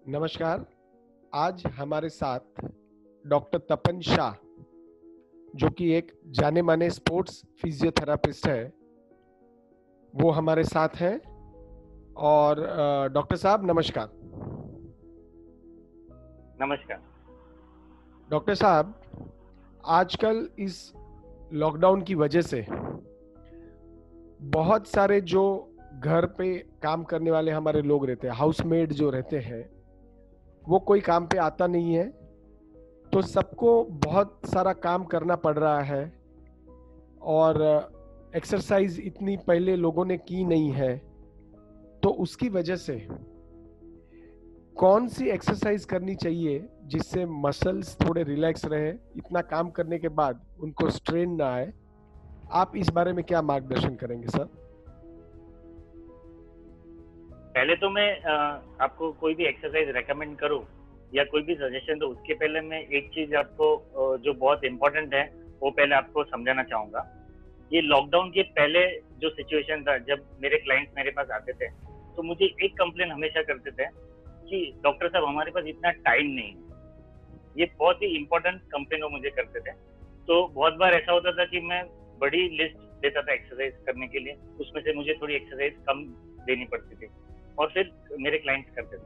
नमस्कार। आज हमारे साथ डॉक्टर तपन शाह, जो कि एक जाने माने स्पोर्ट्स फिजियोथेरापिस्ट है, वो हमारे साथ हैं। और डॉक्टर साहब नमस्कार। नमस्कार। डॉक्टर साहब, आजकल इस लॉकडाउन की वजह से बहुत सारे जो घर पे काम करने वाले हमारे लोग रहते हैं, हाउसमेड जो रहते हैं, वो कोई काम पे आता नहीं है, तो सबको बहुत सारा काम करना पड़ रहा है। और एक्सरसाइज इतनी पहले लोगों ने की नहीं है, तो उसकी वजह से कौन सी एक्सरसाइज करनी चाहिए जिससे मसल्स थोड़े रिलैक्स रहे, इतना काम करने के बाद उनको स्ट्रेन ना आए। आप इस बारे में क्या मार्गदर्शन करेंगे सर? पहले तो मैं आपको कोई भी एक्सरसाइज रेकमेंड करूं या कोई भी सजेशन दो, उसके पहले मैं एक चीज आपको जो बहुत इम्पोर्टेंट है वो पहले आपको समझाना चाहूंगा। ये लॉकडाउन के पहले जो सिचुएशन था, जब मेरे क्लाइंट्स मेरे पास आते थे तो मुझे एक कंप्लेन हमेशा करते थे कि डॉक्टर साहब हमारे पास इतना टाइम नहीं है। ये बहुत ही इम्पोर्टेंट कंप्लेन वो मुझे करते थे। तो बहुत बार ऐसा होता था कि मैं बड़ी लिस्ट देता था एक्सरसाइज करने के लिए, उसमें से मुझे थोड़ी एक्सरसाइज कम देनी पड़ती थी और फिर मेरे क्लाइंट्स करते थे।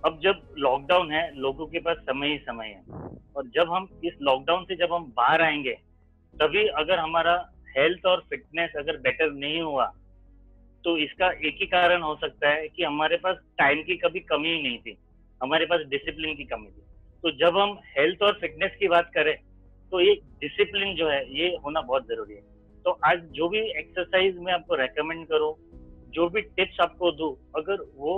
अब जब लॉकडाउन है, लोगों के पास समय ही समय है, और जब हम इस लॉकडाउन से जब हम बाहर आएंगे, तभी अगर हमारा हेल्थ और फिटनेस अगर बेटर नहीं हुआ तो इसका एक ही कारण हो सकता है कि हमारे पास टाइम की कभी कमी ही नहीं थी, हमारे पास डिसिप्लिन की कमी थी। तो जब हम हेल्थ और फिटनेस की बात करें तो ये डिसिप्लिन जो है ये होना बहुत जरूरी है। तो आज जो भी एक्सरसाइज मैं आपको रेकमेंड करूं, जो भी टिप्स आपको दूं, अगर वो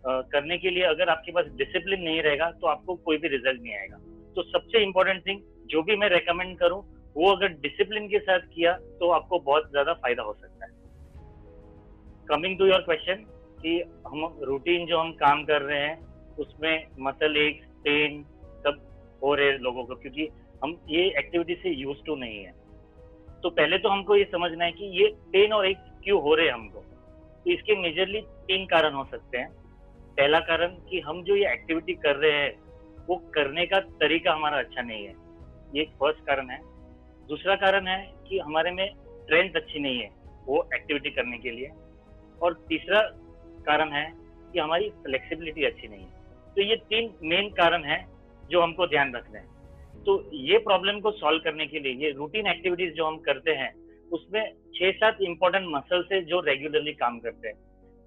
करने के लिए अगर आपके पास डिसिप्लिन नहीं रहेगा तो आपको कोई भी रिजल्ट नहीं आएगा। तो सबसे इम्पोर्टेंट थिंग जो भी मैं रेकमेंड करूं, वो अगर डिसिप्लिन के साथ किया तो आपको बहुत ज्यादा फायदा हो सकता है। कमिंग टू योर क्वेश्चन कि हम रूटीन जो हम काम कर रहे हैं उसमें मसल एक पेन सब हो रहे हैं लोगों को, क्योंकि हम ये एक्टिविटी से यूज टू नहीं है। तो पहले तो हमको ये समझना है कि ये पेन और एक क्यों हो रहे हैं हमको। तो इसके मेजरली 3 कारण हो सकते हैं। पहला कारण कि हम जो ये एक्टिविटी कर रहे हैं वो करने का तरीका हमारा अच्छा नहीं है, ये एक फर्स्ट कारण है। दूसरा कारण है कि हमारे में स्ट्रेंथ अच्छी नहीं है वो एक्टिविटी करने के लिए। और तीसरा कारण है कि हमारी फ्लेक्सिबिलिटी अच्छी नहीं है। तो ये 3 मेन कारण है जो हमको ध्यान रखना है। तो ये प्रॉब्लम को सॉल्व करने के लिए ये रूटीन एक्टिविटीज जो हम करते हैं उसमें 6-7 इंपॉर्टेंट मसल्स है जो रेगुलरली काम करते हैं।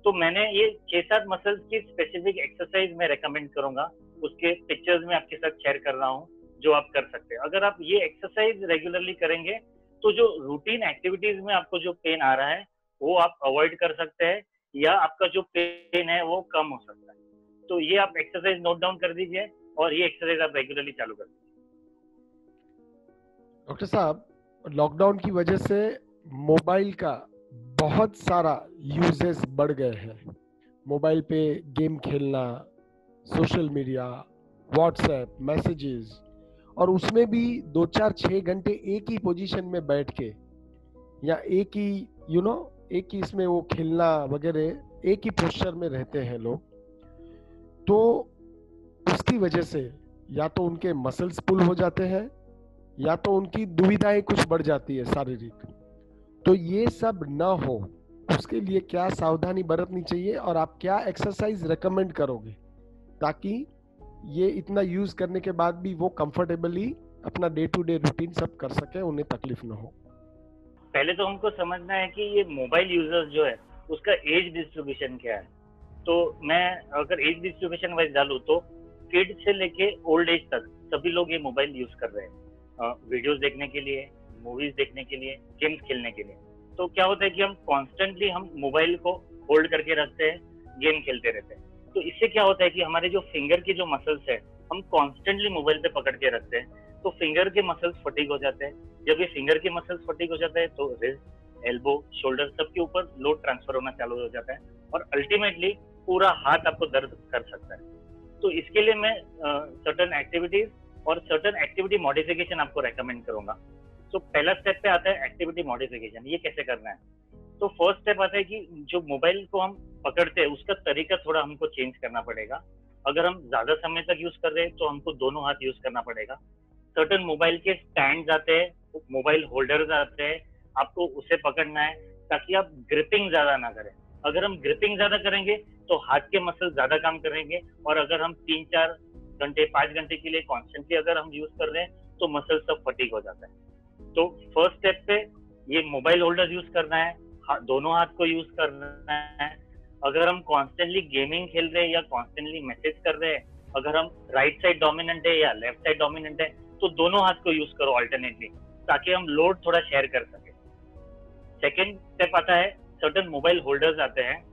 तो मैंने ये 6-7 मसल्स की स्पेसिफिक एक्सरसाइज मैं रेकमेंड करूंगा, उसके पिक्चर्स में आपके साथ शेयर कर रहा हूँ जो आप कर सकते हैं। अगर आप ये एक्सरसाइज रेगुलरली करेंगे तो जो रूटीन एक्टिविटीज में आपको जो पेन आ रहा है वो आप अवॉइड कर सकते हैं, या आपका जो पेन है वो कम हो सकता है। तो ये आप एक्सरसाइज नोट डाउन कर दीजिए और ये एक्सरसाइज आप रेगुलरली चालू कर दीजिए। डॉक्टर साहब, लॉकडाउन की वजह से मोबाइल का बहुत सारा यूजेस बढ़ गए हैं। मोबाइल पे गेम खेलना, सोशल मीडिया, व्हाट्सएप मैसेजेस, और उसमें भी 2-4-6 घंटे एक ही पोजीशन में बैठ के, या एक ही एक ही इसमें वो खेलना वगैरह, एक ही पोस्चर में रहते हैं लोग। तो उसकी वजह से या तो उनके मसल्स पुल हो जाते हैं, या तो उनकी दुविधाएं कुछ बढ़ जाती है शारीरिक। तो ये सब ना हो, उसके लिए क्या सावधानी बरतनी चाहिए, और आप क्या एक्सरसाइज रेकमेंड करोगे ताकि ये इतना यूज करने के बाद भी वो कंफर्टेबली अपना डे टू डे रूटीन सब कर सके, उन्हें तकलीफ ना हो? पहले तो हमको समझना है कि ये मोबाइल यूजर्स जो है उसका एज डिस्ट्रीब्यूशन क्या है। तो मैं अगर एज डिस्ट्रीब्यूशन वाइज डालूँ तो किड से लेके ओल्ड एज तक सभी लोग ये मोबाइल यूज कर रहे हैं, वीडियोस देखने के लिए, मूवीज देखने के लिए, गेम्स खेलने के लिए। तो क्या होता है कि हम कॉन्स्टेंटली हम मोबाइल को होल्ड करके रखते हैं, गेम खेलते रहते हैं। तो इससे क्या होता है कि हमारे जो फिंगर की जो मसल्स है हम कॉन्स्टेंटली मोबाइल पे पकड़ के रखते हैं, तो फिंगर के मसल्स फटीग हो जाते हैं। जब ये फिंगर के मसल्स फटीग हो जाते हैं तो रिस्ट, एल्बो, शोल्डर सबके ऊपर लोड ट्रांसफर होना चालू हो जाता है और अल्टीमेटली पूरा हाथ आपको दर्द कर सकता है। तो इसके लिए मैं सर्टेन एक्टिविटीज और सर्टेन एक्टिविटी मॉडिफिकेशन आपको रेकमेंड करूंगा। तो पहला स्टेप पे आता है एक्टिविटी मॉडिफिकेशन। ये कैसे करना है? तो फर्स्ट स्टेप आता है कि जो मोबाइल को हम पकड़ते हैं उसका तरीका थोड़ा हमको चेंज करना पड़ेगा। अगर हम ज्यादा समय तक यूज कर रहे हैं तो हमको दोनों हाथ यूज करना पड़ेगा। सर्टन मोबाइल के स्टैंड आते हैं, मोबाइल होल्डर्स आते हैं, आपको उसे पकड़ना है ताकि आप ग्रिपिंग ज्यादा ना करें। अगर हम ग्रिपिंग ज्यादा करेंगे तो हाथ के मसल ज्यादा काम करेंगे, और अगर हम 3-4 घंटे 5 घंटे के लिए कॉन्स्टेंटली अगर हम यूज कर रहे हैं तो मसल सब फटीग हो जाता है। तो फर्स्ट स्टेप पे ये मोबाइल होल्डर यूज करना है, दोनों हाथ को यूज करना है। अगर हम कॉन्स्टेंटली गेमिंग खेल रहे हैं या कॉन्स्टेंटली मैसेज कर रहे हैं, अगर हम राइट साइड डोमिनेंट है या लेफ्ट साइड डोमिनेंट है, तो दोनों हाथ को यूज करो अल्टरनेटली, ताकि हम लोड थोड़ा शेयर कर सके। सेकेंड स्टेप आता है, सर्टन मोबाइल होल्डर्स आते हैं,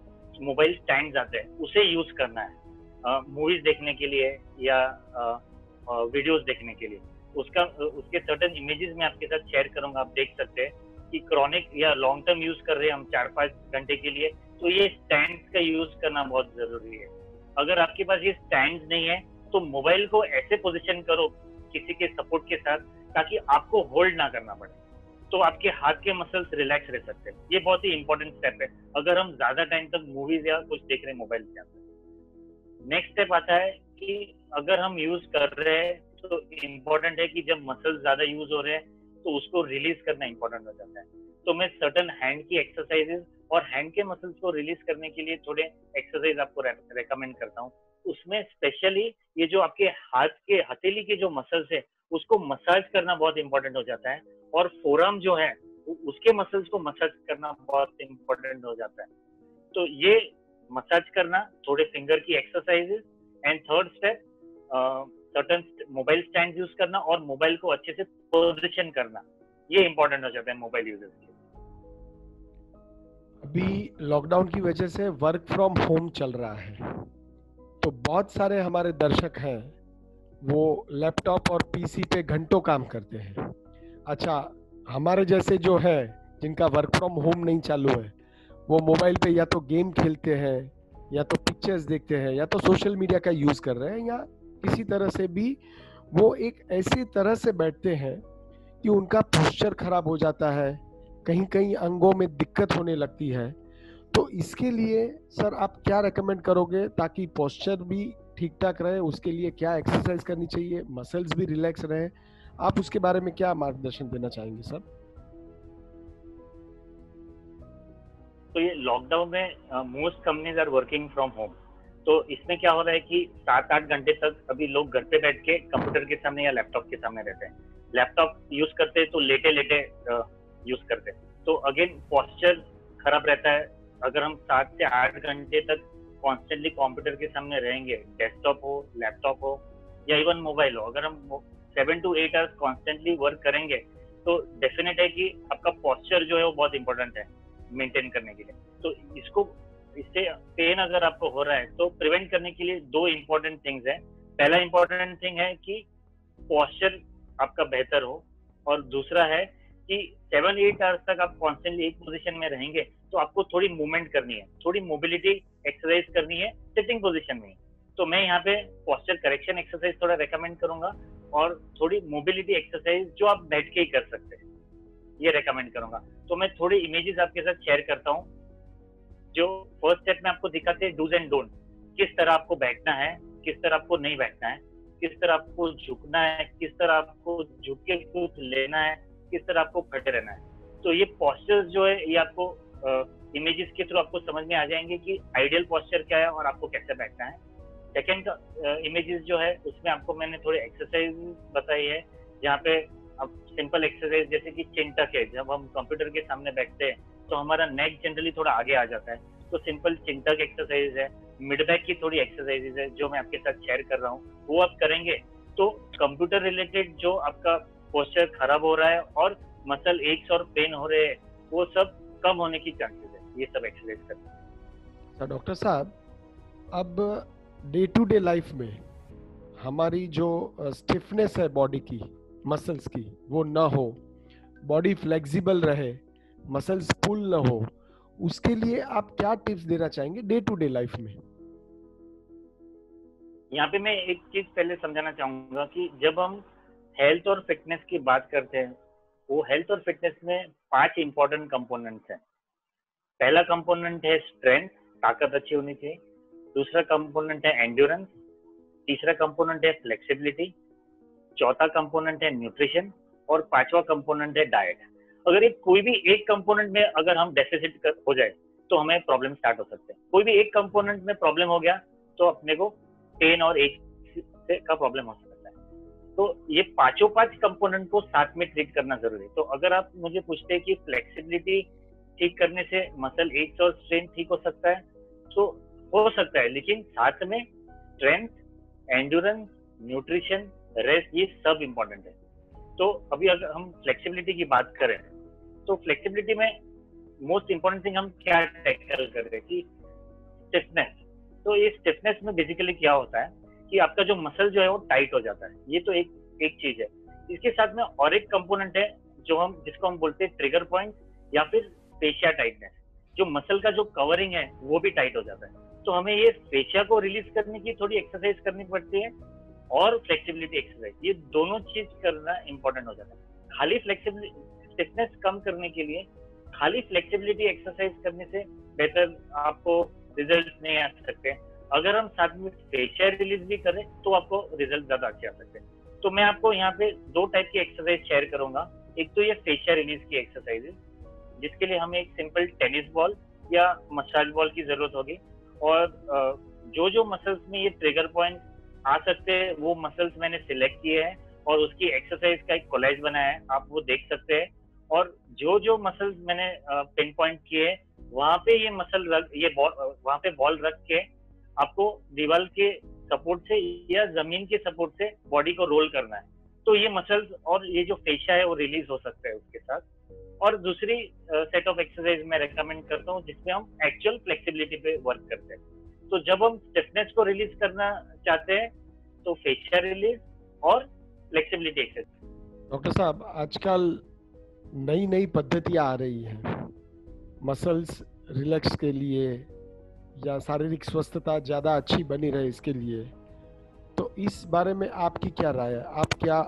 मोबाइल स्टैंड आते हैं, उसे यूज करना है मूवीज देखने के लिए या वीडियोस देखने के लिए। उसके सर्टन इमेजेस मैं आपके साथ शेयर करूंगा, आप देख सकते हैं कि क्रॉनिक या लॉन्ग टर्म यूज कर रहे हैं हम 4-5 घंटे के लिए, तो ये स्टैंड का यूज करना बहुत जरूरी है। अगर आपके पास ये स्टैंड नहीं है तो मोबाइल को ऐसे पोजीशन करो किसी के सपोर्ट के साथ, ताकि आपको होल्ड ना करना पड़े, तो आपके हाथ के मसल्स रिलैक्स रह सकते हैं। ये बहुत ही इंपॉर्टेंट स्टेप है अगर हम ज्यादा टाइम तक मूवीज या कुछ देख रहे हैं मोबाइल के अंदर। नेक्स्ट स्टेप आता है कि अगर हम यूज कर रहे हैं तो इम्पोर्टेंट है कि जब मसल्स ज्यादा यूज हो रहे हैं तो उसको रिलीज करना इंपॉर्टेंट हो जाता है। तो मैं सर्टन हैंड की एक्सरसाइजेस और हैंड के मसल्स को रिलीज करने के लिए थोड़े एक्सरसाइज आपको रेकमेंड करता हूँ। उसमें स्पेशली ये जो आपके हाथ के हथेली के जो मसल्स है उसको मसाज करना बहुत इंपॉर्टेंट हो जाता है, और फोरम जो है उसके मसल्स को मसाज करना बहुत इंपॉर्टेंट हो जाता है। तो ये मसाज करना, थोड़े फिंगर की exercises, and third step certain mobile stand use करना और मोबाइल को अच्छे से पोजीशन करना, ये इंपॉर्टेंट हो जाता है मोबाइल यूजर्स के लिए। अभी लॉकडाउन की वजह से वर्क फ्रॉम होम चल रहा है, तो बहुत सारे हमारे दर्शक हैं वो लैपटॉप और पीसी पे घंटों काम करते हैं। अच्छा, हमारे जैसे जो है जिनका वर्क फ्रॉम होम नहीं चालू है, वो मोबाइल पे या तो गेम खेलते हैं, या तो पिक्चर्स देखते हैं, या तो सोशल मीडिया का यूज़ कर रहे हैं, या किसी तरह से भी वो एक ऐसी तरह से बैठते हैं कि उनका पोस्चर खराब हो जाता है, कहीं कहीं अंगों में दिक्कत होने लगती है। तो इसके लिए सर आप क्या रेकमेंड करोगे ताकि पोस्चर भी ठीक ठाक रहे? उसके लिए क्या एक्सरसाइज करनी चाहिए, मसल्स भी रिलैक्स रहे? आप उसके बारे में क्या मार्गदर्शन देना चाहेंगे सर? तो ये लॉकडाउन में most companies are working from home, तो इसमें क्या हो रहा है कि 7-8 घंटे तक अभी लोग घर पे बैठ के कंप्यूटर के सामने या लैपटॉप के सामने रहते हैं। लैपटॉप यूज करते हैं तो लेटे लेटे यूज करते हैं, तो अगेन पोस्चर खराब रहता है। अगर हम 7 से 8 घंटे तक कॉन्स्टेंटली कंप्यूटर के सामने रहेंगे, डेस्कटॉप हो, लैपटॉप हो या इवन मोबाइल हो, अगर हम 7 to 8 आवर्स कॉन्स्टेंटली वर्क करेंगे तो डेफिनेट है कि आपका पोस्चर जो है वो बहुत इंपॉर्टेंट है मेंटेन करने के लिए। तो इससे पेन अगर आपको हो रहा है तो प्रिवेंट करने के लिए 2 इंपॉर्टेंट थिंग्स है। पहला इंपॉर्टेंट थिंग है कि पोस्चर आपका बेहतर हो, और दूसरा है कि 7-8 आवर्स तक आप कॉन्स्टेंटली एक पोजीशन में रहेंगे तो आपको थोड़ी मूवमेंट करनी है, थोड़ी मोबिलिटी एक्सरसाइज करनी है सिटिंग पोजीशन में। तो मैं यहाँ पे पोस्चर करेक्शन एक्सरसाइज थोड़ा रेकमेंड करूंगा, और थोड़ी मोबिलिटी एक्सरसाइज जो आप बैठ के ही कर सकते हैं ये रेकमेंड करूंगा। तो मैं थोड़ी इमेजेस आपके साथ शेयर करता हूँ जो फर्स्ट स्टेप में आपको दिखाते हैं डूज एंड डोंट, किस तरह आपको बैठना है, किस तरह आपको नहीं बैठना है, किस तरह आपको झुकना है, किस तरह आपको झुक के कुछ लेना है, किस तरह आपको खड़े रहना है। तो ये पोस्चर्स जो है ये आपको इमेजेस के थ्रू आपको समझ में आ जाएंगे कि आइडियल पोस्चर क्या है और आपको कैसे बैठना है। सेकेंड इमेजेस जो है उसमें आपको मैंने थोड़े एक्सरसाइज बताई है, जहाँ पे अब सिंपल एक्सरसाइज जैसे कि चिंटक है, जब हम कंप्यूटर के सामने बैठते हैं तो हमारा नेक जनरली थोड़ा आगे आ जाता है, तो सिंपल चिंटक एक्सरसाइज है। मिड बैक की थोड़ी एक्सरसाइजेज है जो मैं आपके साथ शेयर कर रहा हूँ, वो आप करेंगे तो कंप्यूटर रिलेटेड जो आपका पोस्चर खराब हो रहा है और मसल एक्स और पेन हो रहे हैं वो सब कम होने की चांसेस है ये सब एक्सरसाइज करना। डॉक्टर साहब, अब डे टू डे लाइफ में हमारी जो स्टिफनेस है बॉडी की, मसल्स की, वो ना हो, बॉडी फ्लेक्सिबल रहे, मसल्स पुल ना हो, उसके लिए आप क्या टिप्स देना चाहेंगे डे टू डे लाइफ में? यहाँ पे मैं एक चीज पहले समझाना चाहूंगा कि जब हम हेल्थ और फिटनेस की बात करते हैं, वो हेल्थ और फिटनेस में 5 इंपॉर्टेंट कंपोनेंट्स हैं। पहला कंपोनेंट है स्ट्रेंथ, ताकत अच्छी होनी चाहिए। दूसरा कंपोनेंट है एंड्योरेंस, तीसरा कंपोनेंट है फ्लेक्सिबिलिटी, चौथा कंपोनेंट है न्यूट्रिशन और पांचवा कंपोनेंट है डाइट। अगर एक कोई भी एक कंपोनेंट में अगर हम डेफिसिट हो जाए तो हमें प्रॉब्लम स्टार्ट हो सकते हैं। कोई भी एक कंपोनेंट में प्रॉब्लम हो गया तो अपने को पेन और एच का प्रॉब्लम हो सकता है। तो ये पांचों पांच कंपोनेंट को साथ में ट्रीट करना जरूरी है। तो अगर आप मुझे पूछते हैं कि फ्लेक्सिबिलिटी ठीक करने से मसल एच और स्ट्रेंथ ठीक हो सकता है, तो हो सकता है, लेकिन साथ में स्ट्रेंथ, एंड्योरेंस, न्यूट्रिशन, रेस्ट, ये सब इम्पोर्टेंट है। तो अभी अगर हम फ्लेक्सिबिलिटी की बात करें तो फ्लेक्सिबिलिटी में मोस्ट इम्पोर्टेंट थिंग हम क्या टैकल कर रहे हैं कि स्टिफनेस। तो ये स्टिफनेस में बेसिकली क्या होता है कि आपका जो मसल जो है वो टाइट हो जाता है। ये तो एक चीज है। इसके साथ में और एक कंपोनेंट है जिसको हम बोलते हैं ट्रिगर पॉइंट या फिर फेशिया टाइटनेस। जो मसल का जो कवरिंग है वो भी टाइट हो जाता है। तो हमें ये फेशिया को रिलीज करने की थोड़ी एक्सरसाइज करनी पड़ती है और फ्लेक्सिबिलिटी एक्सरसाइज, ये दोनों चीज करना इंपॉर्टेंट हो जाता है। खाली फ्लेक्सिबिलिटी स्टिफनेस कम करने के लिए खाली फ्लेक्सिबिलिटी एक्सरसाइज करने से बेहतर आपको रिजल्ट नहीं आ सकते। अगर हम साथ में फेशिया रिलीज भी करें तो आपको रिजल्ट ज्यादा अच्छे आ सकते हैं। तो मैं आपको यहाँ पे दो टाइप की एक्सरसाइज शेयर करूंगा। एक तो ये फेशिया रिलीज की एक्सरसाइज है, जिसके लिए हमें एक सिंपल टेनिस बॉल या मसाज बॉल की जरूरत होगी, और जो जो मसल्स में ये ट्रिगर पॉइंट आ सकते हैं वो मसल्स मैंने सिलेक्ट किए हैं और उसकी एक्सरसाइज का एक कोलैज बनाया है, आप वो देख सकते हैं। और जो जो मसल्स मैंने पिन पॉइंट किए वहां पे ये मसल वहां पे बॉल रख के आपको दीवार के सपोर्ट से या जमीन के सपोर्ट से बॉडी को रोल करना है। तो ये मसल्स और ये जो फेशिया है वो रिलीज हो सकता है उसके साथ। और दूसरी सेट ऑफ एक्सरसाइज मैं रेकमेंड करता हूँ जिसमें हम एक्चुअल फ्लेक्सिबिलिटी पे वर्क करते हैं। तो जब हम स्टिफनेस को रिलीज करना चाहते हैं तो फेशिया रिलीज और फ्लेक्सिबिलिटी एक्सरसाइज। डॉक्टर साहब, आजकल नई नई पद्धतियां आ रही हैं मसल्स रिलैक्स के लिए या शारीरिक स्वस्थता ज़्यादा अच्छी बनी रहे इसके लिए, तो इस बारे में आपकी क्या राय है? आप क्या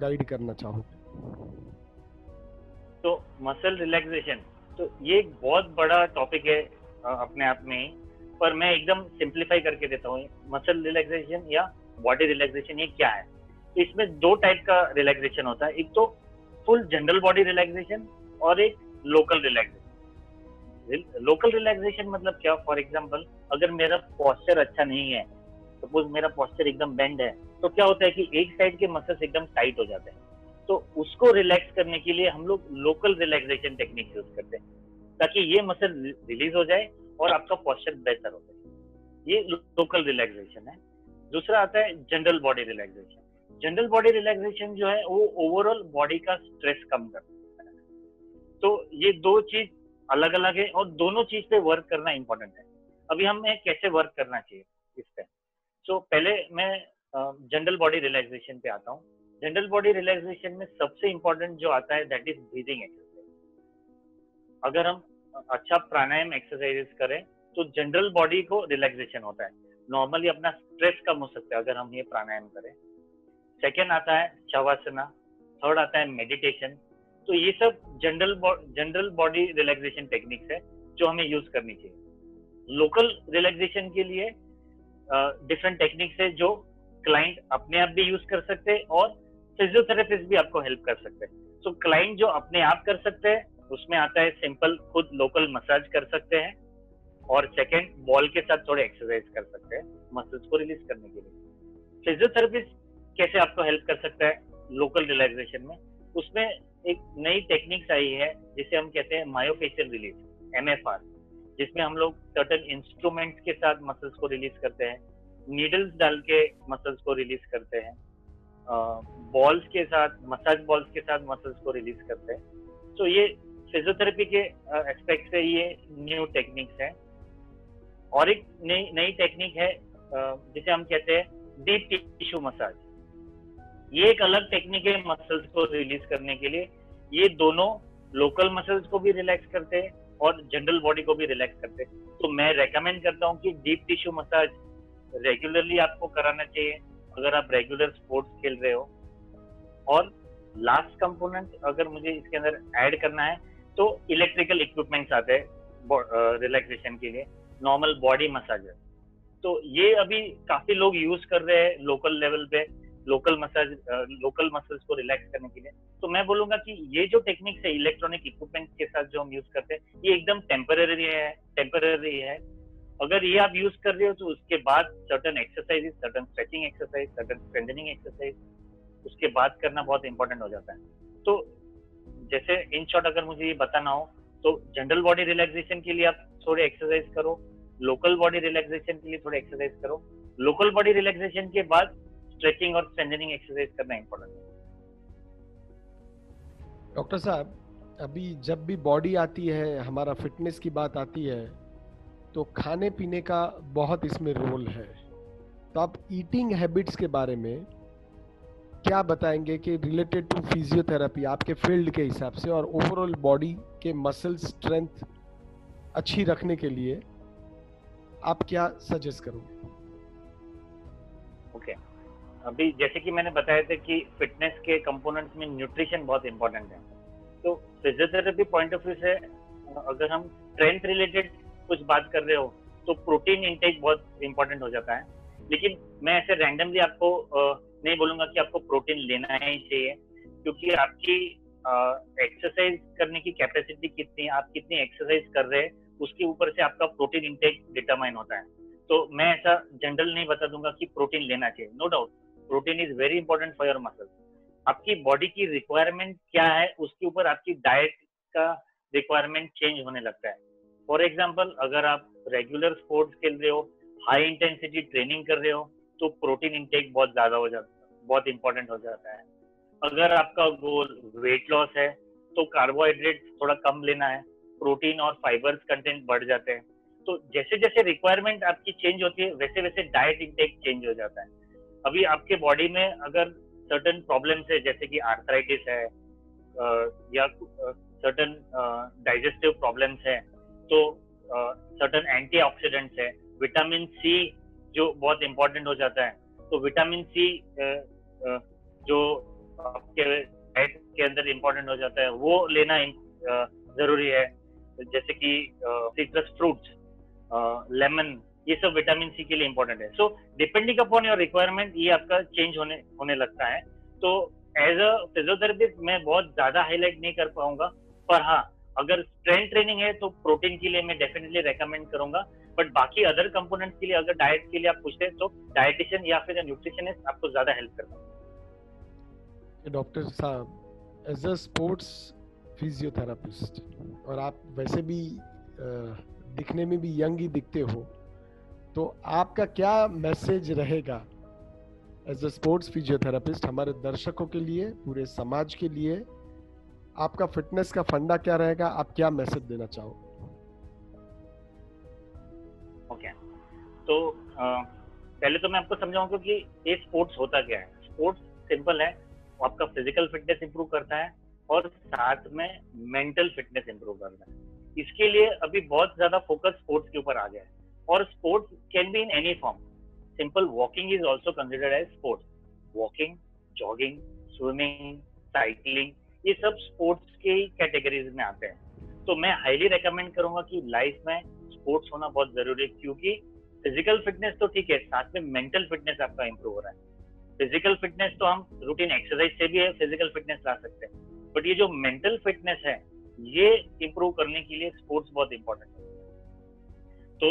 गाइड करना चाहोगे? तो मसल रिलैक्सेशन, तो ये एक बहुत बड़ा टॉपिक है अपने आप में ही, पर मैं एकदम सिंप्लीफाई करके देता हूँ। मसल रिलैक्सेशन या बॉडी रिलैक्सेशन ये क्या है? तो इसमें दो टाइप का रिलैक्सेशन होता है। एक तो फुल जनरल बॉडी रिलैक्सेशन और एक लोकल रिलैक्सेशन। लोकल रिलैक्सेशन मतलब क्या? फॉर एग्जांपल, अगर मेरा पोस्चर अच्छा नहीं है, सपोज मेरा पोस्चर एकदम बेंड है, तो क्या होता है कि एक साइड के मसल्स एकदम टाइट हो जाते हैं। तो उसको रिलैक्स करने के लिए हम लोग लोकल रिलैक्सेशन टेक्निक यूज करते हैं ताकि ये मसल रिलीज हो जाए और आपका पोस्चर बेहतर हो जाए। ये लोकल रिलैक्सेशन है। दूसरा आता है general body relaxation. General body relaxation जो है वो ओवरऑल बॉडी का स्ट्रेस कम करता है। तो ये दो चीज अलग अलग है और दोनों चीज पे वर्क करना इंपॉर्टेंट है। अभी हमें कैसे वर्क करना चाहिए इस पे। तो पहले मैं जनरल बॉडी रिलैक्सेशन पे आता हूँ। जनरल बॉडी रिलैक्सेशन में सबसे इंपॉर्टेंट जो आता है दैट इज ब्रीदिंग एक्सरसाइज। अगर हम अच्छा प्राणायाम एक्सरसाइजेस करें तो जनरल बॉडी को रिलैक्सेशन होता है। नॉर्मली अपना स्ट्रेस कम हो सकता है अगर हम ये प्राणायाम करें। सेकेंड आता है शवासना, थर्ड आता है मेडिटेशन। तो ये सब जनरल बॉडी रिलैक्सेशन टेक्निक्स है जो हमें यूज करनी चाहिए। लोकल रिलैक्सेशन के लिए डिफरेंट टेक्निक्स है जो क्लाइंट अपने आप भी यूज कर सकते हैं और फिजियोथेरेपिस्ट भी आपको हेल्प कर सकते हैं। सो क्लाइंट जो अपने आप कर सकते हैं उसमें आता है सिंपल खुद लोकल मसाज कर सकते हैं, और सेकेंड बॉल के साथ थोड़े एक्सरसाइज कर सकते हैं मसल्स को रिलीज करने के लिए। फिजियोथेरेपिस्ट कैसे आपको हेल्प कर सकता है लोकल रिलैक्सेशन में? उसमें एक नई टेक्निक्स आई है जिसे हम कहते हैं मायोफेशियल रिलीज, MFR, जिसमें हम लोग सर्टेन इंस्ट्रूमेंट्स के साथ मसल्स को रिलीज करते हैं, नीडल्स डाल के मसल्स को रिलीज करते हैं, बॉल्स के साथ, मसाज बॉल्स के साथ मसल्स को रिलीज करते हैं। तो ये फिजियोथेरेपी के एस्पेक्ट से ये न्यू टेक्निक्स है। और एक नई टेक्निक है जिसे हम कहते हैं डीप टिश्यू मसाज। ये एक अलग टेक्निक है मसल्स को रिलीज करने के लिए। ये दोनों लोकल मसल्स को भी रिलैक्स करते हैं और जनरल बॉडी को भी रिलैक्स करते हैं। तो मैं रेकमेंड करता हूँ कि डीप टिश्यू मसाज रेगुलरली आपको कराना चाहिए अगर आप रेगुलर स्पोर्ट्स खेल रहे हो। और लास्ट कंपोनेंट अगर मुझे इसके अंदर ऐड करना है तो इलेक्ट्रिकल इक्विपमेंट्स आते हैं रिलैक्सेशन के लिए, नॉर्मल बॉडी मसाजर। तो ये अभी काफी लोग यूज कर रहे हैं लोकल लेवल पे, लोकल मसल्स को रिलैक्स करने के लिए। तो मैं बोलूंगा कि ये जो टेक्निक्स है इलेक्ट्रॉनिक इक्विपमेंट के साथ जो हम यूज करते हैं, ये एकदम टेम्पररी है। अगर ये आप यूज कर रहे हो तो उसके बाद certain exercise, certain stretching exercise, certain strengthening exercise उसके बाद करना बहुत इंपॉर्टेंट हो जाता है। तो जैसे इन शॉर्ट अगर मुझे ये बताना हो तो जनरल बॉडी रिलैक्सेशन के लिए आप थोड़े एक्सरसाइज करो, लोकल बॉडी रिलैक्सेशन के लिए थोड़े एक्सरसाइज करो, लोकल बॉडी रिलैक्सेशन के बाद स्ट्रेचिंग और स्ट्रेंथनिंग एक्सरसाइज करना इंपॉर्टेंट है। डॉक्टर साहब, अभी जब भी बॉडी आती है, हमारा फिटनेस की बात आती है, तो खाने पीने का बहुत इसमें रोल है। तो आप ईटिंग हैबिट्स के बारे में क्या बताएंगे कि रिलेटेड टू फिजियोथेरेपी आपके फील्ड के हिसाब से, और ओवरऑल बॉडी के मसल स्ट्रेंथ अच्छी रखने के लिए आप क्या सजेस्ट करोगे? ओके, अभी जैसे कि मैंने बताया था कि फिटनेस के कंपोनेंट्स में न्यूट्रिशन बहुत इंपॉर्टेंट है। तो फिजियोथेरेपी पॉइंट ऑफ व्यू से अगर हम स्ट्रेंथ रिलेटेड कुछ बात कर रहे हो तो प्रोटीन इंटेक बहुत इंपॉर्टेंट हो जाता है। लेकिन मैं ऐसे रैंडमली आपको नहीं बोलूंगा कि आपको प्रोटीन लेना ही चाहिए, क्योंकि आपकी एक्सरसाइज करने की कैपेसिटी कितनी है, आप कितनी एक्सरसाइज कर रहे हैं, उसके ऊपर से आपका प्रोटीन इंटेक डिटरमाइन होता है। तो मैं ऐसा जनरल नहीं बता दूंगा कि प्रोटीन लेना चाहिए। No doubt protein is very important for your muscles. आपकी बॉडी की रिक्वायरमेंट क्या है उसके ऊपर आपकी डाइट का रिक्वायरमेंट चेंज होने लगता है। फॉर एग्जाम्पल, अगर आप रेगुलर स्पोर्ट्स खेल रहे हो, हाई इंटेंसिटी ट्रेनिंग कर रहे हो, तो प्रोटीन इंटेक बहुत ज्यादा हो जाता है, बहुत इंपॉर्टेंट हो जाता है। अगर आपका गोल वेट लॉस है तो कार्बोहाइड्रेट थोड़ा कम लेना है, प्रोटीन और फाइबर्स कंटेंट बढ़ जाते हैं। तो जैसे जैसे रिक्वायरमेंट आपकी चेंज होती है वैसे वैसे डाइट इंटेक चेंज हो जाता है। अभी आपके बॉडी में अगर सर्टन प्रॉब्लम्स है, जैसे कि आर्थराइटिस है या सर्टन डाइजेस्टिव प्रॉब्लम्स है, तो सर्टन एंटीऑक्सीडेंट्स है, विटामिन सी जो बहुत इंपॉर्टेंट हो जाता है। तो विटामिन सी जो आपके डाइट के अंदर इंपॉर्टेंट हो जाता है वो लेना जरूरी है। जैसे कि सिट्रस फ्रूट्स, लेमन, ये सब विटामिन सी के लिए इंपॉर्टेंट है। So depending upon your requirement ये आपका चेंज होने लगता है। तो एज अ फिजियोथेरेपिस्ट मैं बहुत ज्यादा हाईलाइट नहीं कर पाऊंगा, पर हाँ अगर स्ट्रेंथ ट्रेनिंग है तो प्रोटीन के लिए मैं डेफिनेटली रेकमेंड करूंगा। बट बाकी अदर कंपोनेंट्स के लिए अगर डाइट के लिए आप पूछते हैं तो डाइटिशियन या फिर न्यूट्रिशनिस्ट आपको ज्यादा हेल्प करता है। डॉक्टर साहब, एज अ स्पोर्ट्स फिजियोथेरापिस्ट, और आप वैसे भी दिखने में भी यंग ही दिखते हो, तो आपका क्या मैसेज रहेगा एज अ स्पोर्ट्स फिजियोथेरापिस्ट हमारे दर्शकों के लिए, पूरे समाज के लिए? आपका फिटनेस का फंडा क्या रहेगा? आप क्या मैसेज देना चाहोगे? ओके, तो पहले तो मैं आपको समझाऊंगा कि ये स्पोर्ट्स होता क्या है। स्पोर्ट्स सिंपल है, वो आपका फिजिकल फिटनेस इंप्रूव करता है और साथ में मेंटल फिटनेस इंप्रूव करता है। इसके लिए अभी बहुत ज्यादा फोकस स्पोर्ट्स के ऊपर आ गया है, और sports can be in any form. Simple walking is also considered as sports. Walking, jogging, swimming, cycling, ये सब स्पोर्ट्स के कैटेगरीज में आते हैं। तो मैं हाईली रेकमेंड करूंगा कि लाइफ में स्पोर्ट्स होना बहुत जरूरी है, क्योंकि फिजिकल फिटनेस तो ठीक है, साथ में मेंटल फिटनेस आपका इंप्रूव हो रहा है। फिजिकल फिटनेस तो हम रूटीन एक्सरसाइज से भी है फिजिकल फिटनेस ला सकते हैं, बट ये जो मेंटल फिटनेस है ये इंप्रूव करने के लिए स्पोर्ट्स बहुत इंपॉर्टेंट है। तो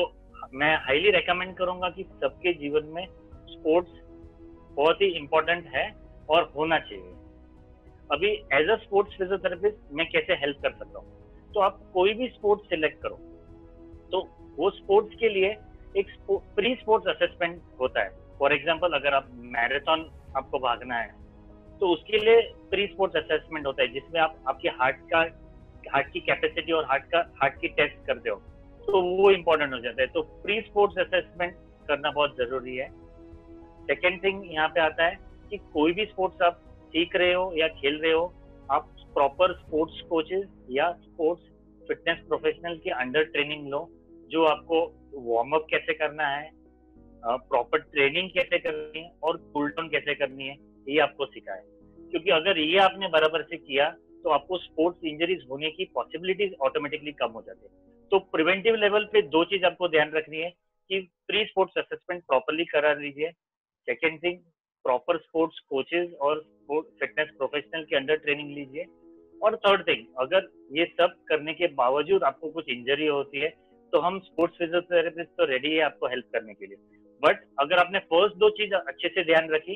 मैं हाईली रेकमेंड करूंगा कि सबके जीवन में स्पोर्ट्स बहुत ही इंपॉर्टेंट है और होना चाहिए। अभी एज अ स्पोर्ट्स फिजियोथेरेपिस्ट मैं कैसे हेल्प कर सकता हूँ? तो आप कोई भी स्पोर्ट्स सिलेक्ट करो, तो वो स्पोर्ट्स के लिए एक प्री स्पोर्ट्स असेसमेंट होता है। फॉर एग्जाम्पल, अगर आप मैराथन आपको भागना है तो उसके लिए प्री स्पोर्ट्स असेसमेंट होता है, जिसमें आप आपके हार्ट की कैपेसिटी और हार्ट की टेस्ट करते हो, तो वो इम्पोर्टेंट हो जाता है। तो प्री स्पोर्ट्स असेसमेंट करना बहुत जरूरी है। सेकेंड थिंग यहाँ पे आता है कि कोई भी स्पोर्ट्स आप सीख रहे हो या खेल रहे हो, आप प्रॉपर स्पोर्ट्स कोचेस या स्पोर्ट्स फिटनेस प्रोफेशनल के अंडर ट्रेनिंग लो, जो आपको वार्म अप कैसे करना है, प्रॉपर ट्रेनिंग कैसे करनी है और कूल डाउन कैसे करनी है, ये आपको सिखाए। क्योंकि अगर ये आपने बराबर से किया तो आपको स्पोर्ट्स इंजरीज होने की पॉसिबिलिटीज ऑटोमेटिकली कम हो जाती है। तो प्रिवेंटिव लेवल पे दो चीज आपको ध्यान रखनी है कि प्री स्पोर्ट्स असेसमेंट प्रॉपरली करा लीजिए। Second thing, proper sports coaches और फिटनेस प्रोफेशनल के अंडर ट्रेनिंग लीजिए। और थर्ड थिंग, अगर ये सब करने के बावजूद आपको कुछ इंजरी होती है तो हम स्पोर्ट्स फिजियोथेरेपिस्ट तो रेडी है आपको हेल्प करने के लिए। बट अगर आपने फर्स्ट दो चीज अच्छे से ध्यान रखी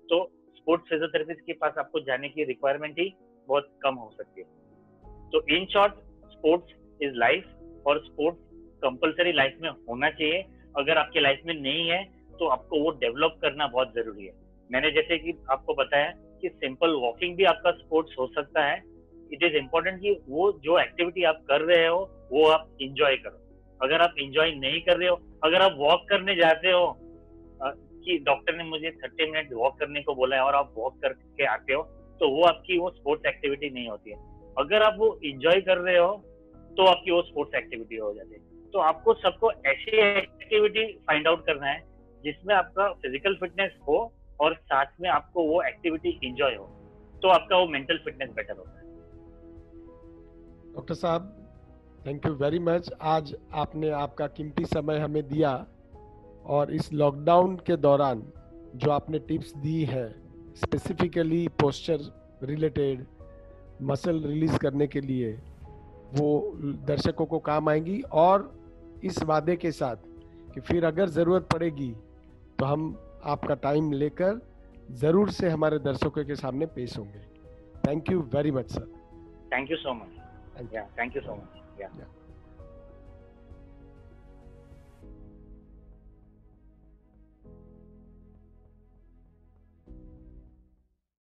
तो स्पोर्ट्स फिजियोथेरेपिस्ट के पास आपको जाने की रिक्वायरमेंट ही बहुत कम हो सकती है। तो in short, sports is life और स्पोर्ट्स कंपलसरी लाइफ में होना चाहिए। अगर आपके लाइफ में नहीं है तो आपको वो डेवलप करना बहुत जरूरी है। मैंने जैसे कि आपको बताया कि सिंपल वॉकिंग भी आपका स्पोर्ट्स हो सकता है। इट इज इम्पोर्टेंट कि वो जो एक्टिविटी आप कर रहे हो वो आप इंजॉय करो। अगर आप इंजॉय नहीं कर रहे हो, अगर आप वॉक करने जाते हो कि डॉक्टर ने मुझे 30 मिनट वॉक करने को बोला है और आप वॉक करके आते हो, तो वो आपकी वो स्पोर्ट्स एक्टिविटी नहीं होती है। अगर आप वो इंजॉय कर रहे हो तो आपकी वो स्पोर्ट्स एक्टिविटी हो जाती है। तो आपको सबको ऐसी एक्टिविटी फाइंड आउट करना है जिसमें आपका फिजिकल फिटनेस हो और साथ में आपको वो एक्टिविटी इंजॉय हो, तो आपका वो मेंटल फिटनेस बेटर होता है। डॉक्टर साहब, थैंक यू वेरी मच। आज आपने आपका कीमती समय हमें दिया और इस लॉकडाउन के दौरान जो आपने टिप्स दी हैं specifically posture related muscle release करने के लिए, वो दर्शकों को काम आएंगी। और इस वादे के साथ कि फिर अगर ज़रूरत पड़ेगी तो हम आपका टाइम लेकर ज़रूर से हमारे दर्शकों के सामने पेश होंगे। Thank you very much sir. Thank you so much. Thank you so much.